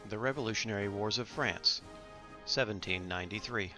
The Revolutionary Wars of France, 1793.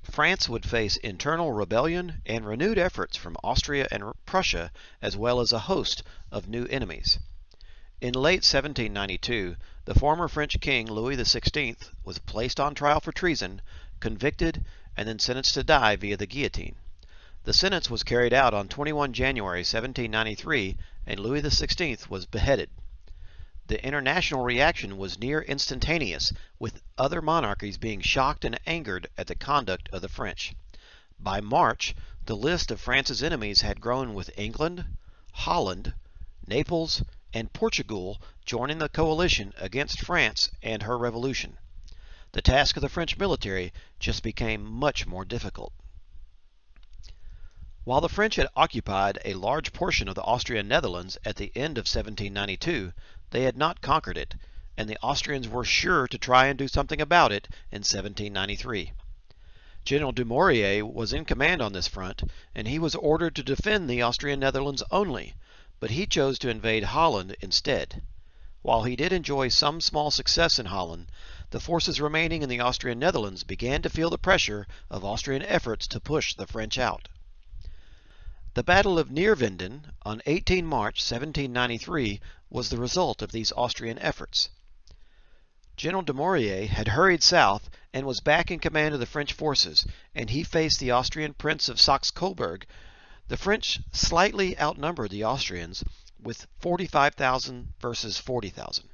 France would face internal rebellion and renewed efforts from Austria and Prussia, as well as a host of new enemies. In late 1792, the former French king Louis XVI was placed on trial for treason, convicted, and then sentenced to die via the guillotine. The sentence was carried out on 21 January 1793, and Louis XVI was beheaded. The international reaction was near instantaneous, with other monarchies being shocked and angered at the conduct of the French. By March, the list of France's enemies had grown, with England, Holland, Naples, and Portugal joining the coalition against France and her revolution. The task of the French military just became much more difficult. While the French had occupied a large portion of the Austrian Netherlands at the end of 1792, they had not conquered it, and the Austrians were sure to try and do something about it in 1793. General Dumouriez was in command on this front, and he was ordered to defend the Austrian Netherlands only, but he chose to invade Holland instead. While he did enjoy some small success in Holland, the forces remaining in the Austrian Netherlands began to feel the pressure of Austrian efforts to push the French out. The Battle of Neerwinden on 18 March 1793 was the result of these Austrian efforts. General Dumouriez had hurried south and was back in command of the French forces, and he faced the Austrian Prince of Saxe-Coburg. The French slightly outnumbered the Austrians with 45,000 versus 40,000,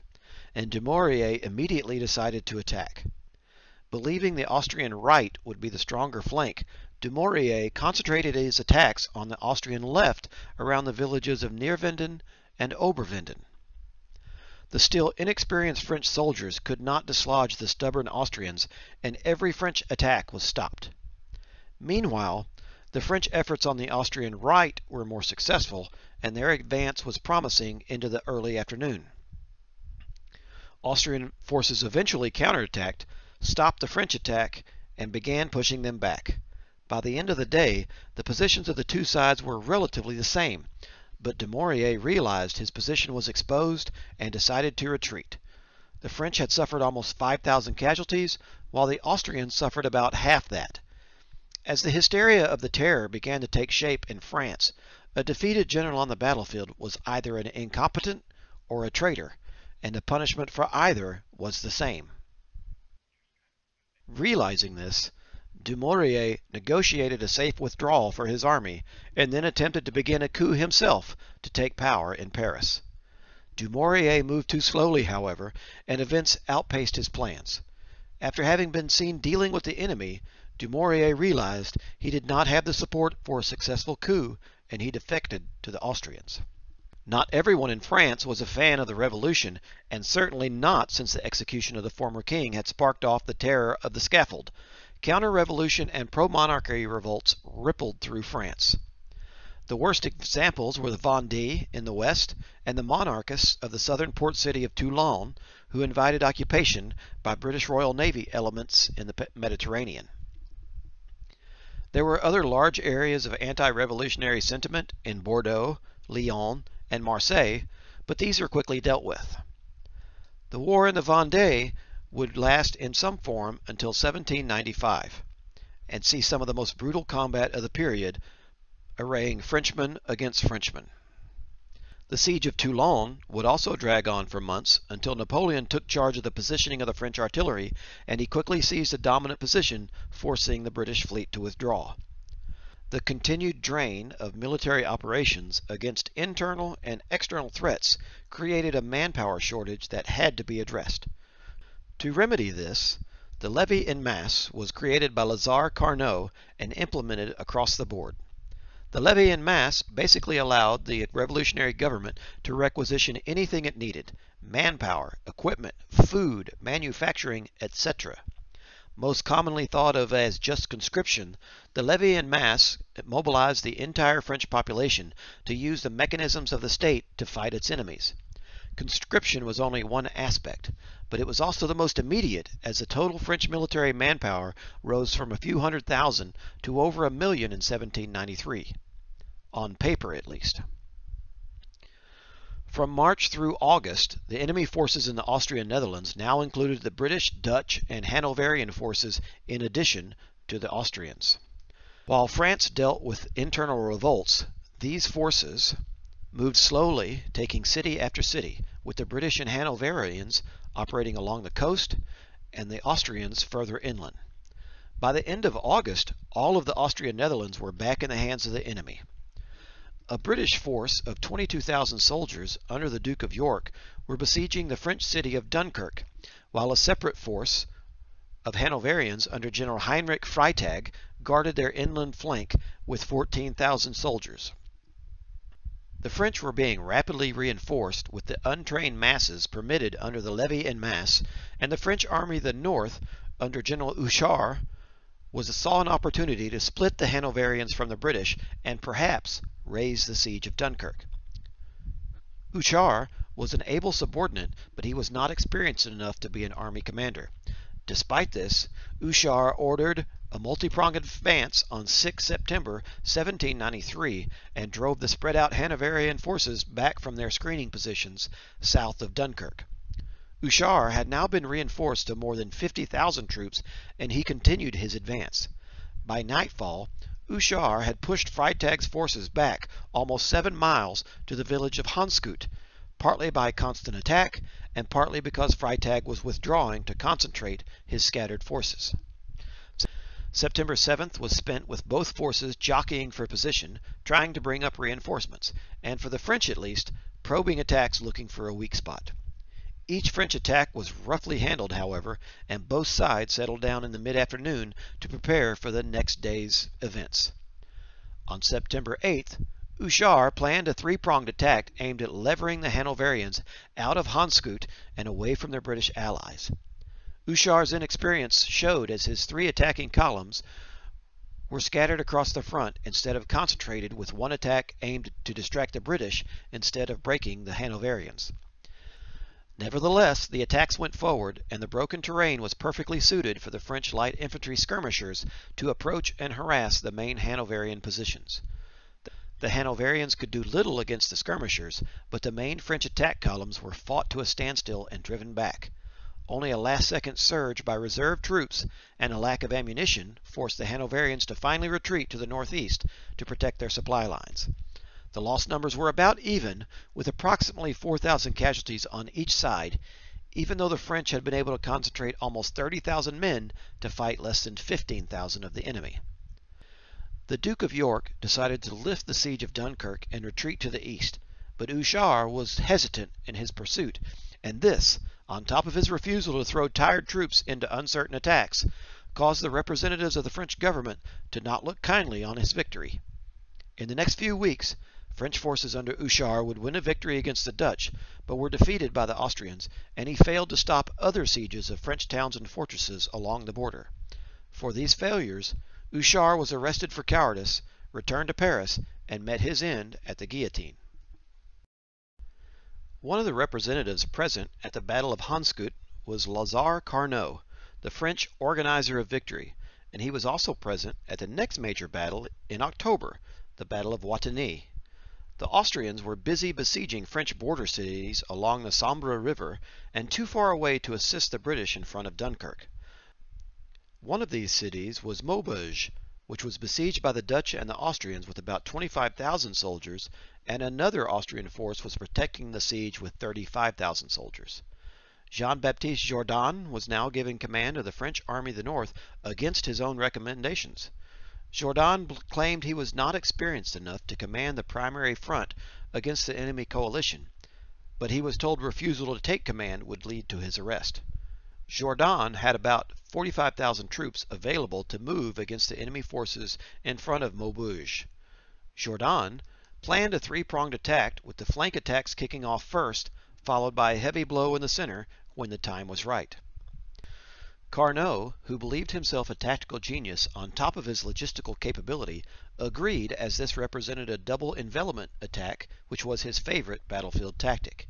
and Dumouriez immediately decided to attack. Believing the Austrian right would be the stronger flank, Dumouriez concentrated his attacks on the Austrian left around the villages of Neerwinden and Oberwinden. The still inexperienced French soldiers could not dislodge the stubborn Austrians, and every French attack was stopped. Meanwhile, the French efforts on the Austrian right were more successful, and their advance was promising into the early afternoon. Austrian forces eventually counterattacked, stopped the French attack, and began pushing them back. By the end of the day, the positions of the two sides were relatively the same, but Dumouriez realized his position was exposed and decided to retreat. The French had suffered almost 5,000 casualties, while the Austrians suffered about half that. As the hysteria of the terror began to take shape in France, a defeated general on the battlefield was either an incompetent or a traitor, and the punishment for either was the same. Realizing this, Dumouriez negotiated a safe withdrawal for his army, and then attempted to begin a coup himself to take power in Paris. Dumouriez moved too slowly, however, and events outpaced his plans. After having been seen dealing with the enemy, Dumouriez realized he did not have the support for a successful coup, and he defected to the Austrians. Not everyone in France was a fan of the revolution, and certainly not since the execution of the former king had sparked off the terror of the scaffold. Counter-revolution and pro-monarchy revolts rippled through France. The worst examples were the Vendée in the west and the monarchists of the southern port city of Toulon, who invited occupation by British Royal Navy elements in the Mediterranean. There were other large areas of anti-revolutionary sentiment in Bordeaux, Lyon, and Marseille, but these were quickly dealt with. The war in the Vendée would last in some form until 1795, and see some of the most brutal combat of the period, arraying Frenchmen against Frenchmen. The siege of Toulon would also drag on for months until Napoleon took charge of the positioning of the French artillery, and he quickly seized a dominant position, forcing the British fleet to withdraw. The continued drain of military operations against internal and external threats created a manpower shortage that had to be addressed. To remedy this, the levy en masse was created by Lazare Carnot and implemented across the board. The levy en masse basically allowed the revolutionary government to requisition anything it needed: manpower, equipment, food, manufacturing, etc. Most commonly thought of as just conscription, the levy en masse mobilized the entire French population to use the mechanisms of the state to fight its enemies. Conscription was only one aspect, but it was also the most immediate, as the total French military manpower rose from a few 100,000 to over 1 million in 1793. On paper, at least. From March through August, the enemy forces in the Austrian Netherlands now included the British, Dutch, and Hanoverian forces in addition to the Austrians. While France dealt with internal revolts, these forces moved slowly, taking city after city, with the British and Hanoverians operating along the coast and the Austrians further inland. By the end of August, all of the Austrian Netherlands were back in the hands of the enemy. A British force of 22,000 soldiers under the Duke of York were besieging the French city of Dunkirk, while a separate force of Hanoverians under General Heinrich Freytag guarded their inland flank with 14,000 soldiers. The French were being rapidly reinforced with the untrained masses permitted under the levy en masse, and the French army of the north under General Houchard saw an opportunity to split the Hanoverians from the British and perhaps raise the siege of Dunkirk. Houchard was an able subordinate, but he was not experienced enough to be an army commander. Despite this, Houchard ordered a multi-pronged advance on 6 September 1793 and drove the spread-out Hanoverian forces back from their screening positions south of Dunkirk. Houchard had now been reinforced to more than 50,000 troops, and he continued his advance. By nightfall, Houchard had pushed Freytag's forces back almost 7 miles to the village of Hanskoot, partly by constant attack and partly because Freytag was withdrawing to concentrate his scattered forces. September 7th was spent with both forces jockeying for position, trying to bring up reinforcements, and for the French at least, probing attacks looking for a weak spot. Each French attack was roughly handled, however, and both sides settled down in the mid-afternoon to prepare for the next day's events. On September 8th, Houchard planned a 3-pronged attack aimed at levering the Hanoverians out of Hanskoot and away from their British allies. Houchard's inexperience showed as his 3 attacking columns were scattered across the front instead of concentrated with one attack aimed to distract the British instead of breaking the Hanoverians. Nevertheless, the attacks went forward, and the broken terrain was perfectly suited for the French light infantry skirmishers to approach and harass the main Hanoverian positions. The Hanoverians could do little against the skirmishers, but the main French attack columns were fought to a standstill and driven back. Only a last-second surge by reserve troops and a lack of ammunition forced the Hanoverians to finally retreat to the northeast to protect their supply lines. The loss numbers were about even, with approximately 4,000 casualties on each side, even though the French had been able to concentrate almost 30,000 men to fight less than 15,000 of the enemy. The Duke of York decided to lift the siege of Dunkirk and retreat to the east, but Houchard was hesitant in his pursuit, and this, on top of his refusal to throw tired troops into uncertain attacks, caused the representatives of the French government to not look kindly on his victory. In the next few weeks, French forces under Houchard would win a victory against the Dutch, but were defeated by the Austrians, and he failed to stop other sieges of French towns and fortresses along the border. For these failures, Houchard was arrested for cowardice, returned to Paris, and met his end at the guillotine. One of the representatives present at the Battle of Hanskoot was Lazare Carnot, the French organizer of victory, and he was also present at the next major battle in October, the Battle of Wattignies. The Austrians were busy besieging French border cities along the Sambre River and too far away to assist the British in front of Dunkirk. One of these cities was Maubeuge, which was besieged by the Dutch and the Austrians with about 25,000 soldiers, and another Austrian force was protecting the siege with 35,000 soldiers. Jean-Baptiste Jourdan was now giving command of the French Army of the North against his own recommendations. Jourdan claimed he was not experienced enough to command the primary front against the enemy coalition, but he was told refusal to take command would lead to his arrest. Jourdan had about 45,000 troops available to move against the enemy forces in front of Maubeuge. Jourdan planned a 3-pronged attack, with the flank attacks kicking off first, followed by a heavy blow in the center when the time was right. Carnot, who believed himself a tactical genius on top of his logistical capability, agreed, as this represented a double envelopment attack, which was his favorite battlefield tactic.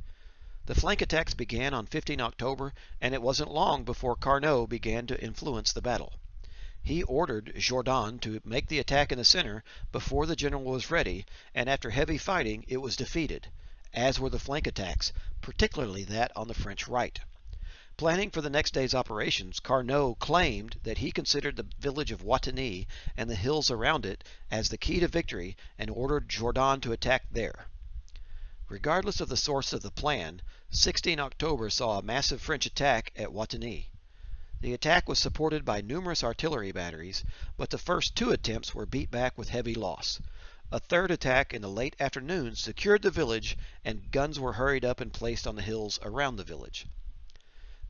The flank attacks began on 15 October, and it wasn't long before Carnot began to influence the battle. He ordered Jourdan to make the attack in the center before the general was ready, and after heavy fighting it was defeated. as were the flank attacks, particularly that on the French right. Planning for the next day's operations, Carnot claimed that he considered the village of Wattignies and the hills around it as the key to victory and ordered Jourdan to attack there. Regardless of the source of the plan, 16 October saw a massive French attack at Wattignies. The attack was supported by numerous artillery batteries, but the first two attempts were beat back with heavy loss. A third attack in the late afternoon secured the village, and guns were hurried up and placed on the hills around the village.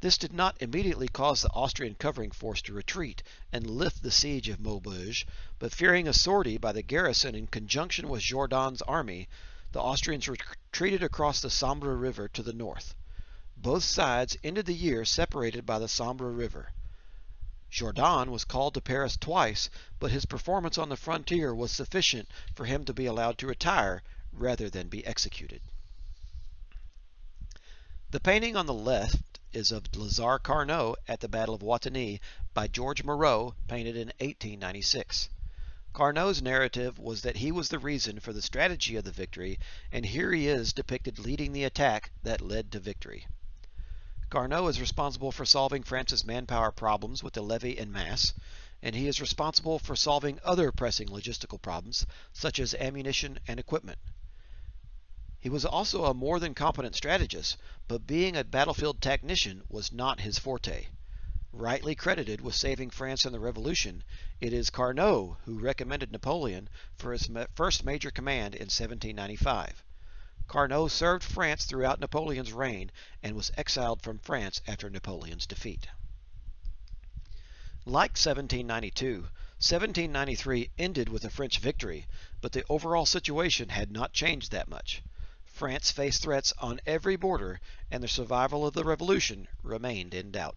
This did not immediately cause the Austrian covering force to retreat and lift the siege of Maubeuge, but fearing a sortie by the garrison in conjunction with Jourdan's army, the Austrians retreated across the Sambre River to the north. Both sides ended the year separated by the Sambre River. Jourdan was called to Paris twice, but his performance on the frontier was sufficient for him to be allowed to retire rather than be executed. The painting on the left is of Lazare Carnot at the Battle of Wattignies by George Moreau, painted in 1896. Carnot's narrative was that he was the reason for the strategy of the victory, and here he is depicted leading the attack that led to victory. Carnot is responsible for solving France's manpower problems with the levy en masse, and he is responsible for solving other pressing logistical problems, such as ammunition and equipment. He was also a more than competent strategist, but being a battlefield tactician was not his forte. Rightly credited with saving France in the Revolution, it is Carnot who recommended Napoleon for his first major command in 1795. Carnot served France throughout Napoleon's reign and was exiled from France after Napoleon's defeat. Like 1792, 1793 ended with a French victory, but the overall situation had not changed that much. France faced threats on every border, and the survival of the revolution remained in doubt.